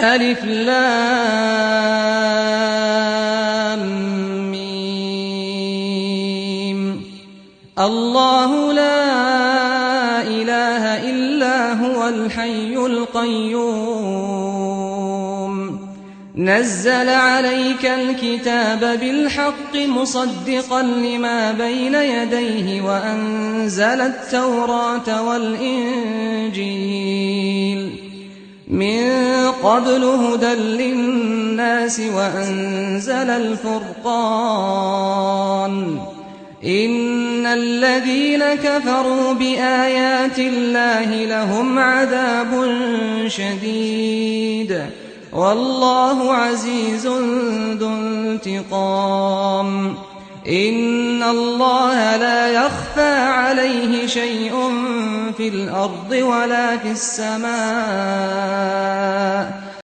ألف لام ميم. الله لا إله إلا هو الحي القيوم نزل عليك الكتاب بالحق مصدقا لما بين يديه وأنزل التوراة والإنجيل من قبل هدى للناس وأنزل الفرقان إن الذين كفروا بآيات الله لهم عذاب شديد والله عزيز ذو انتقام إن الله لا يخفى عليه شيء في الأرض ولا في السماء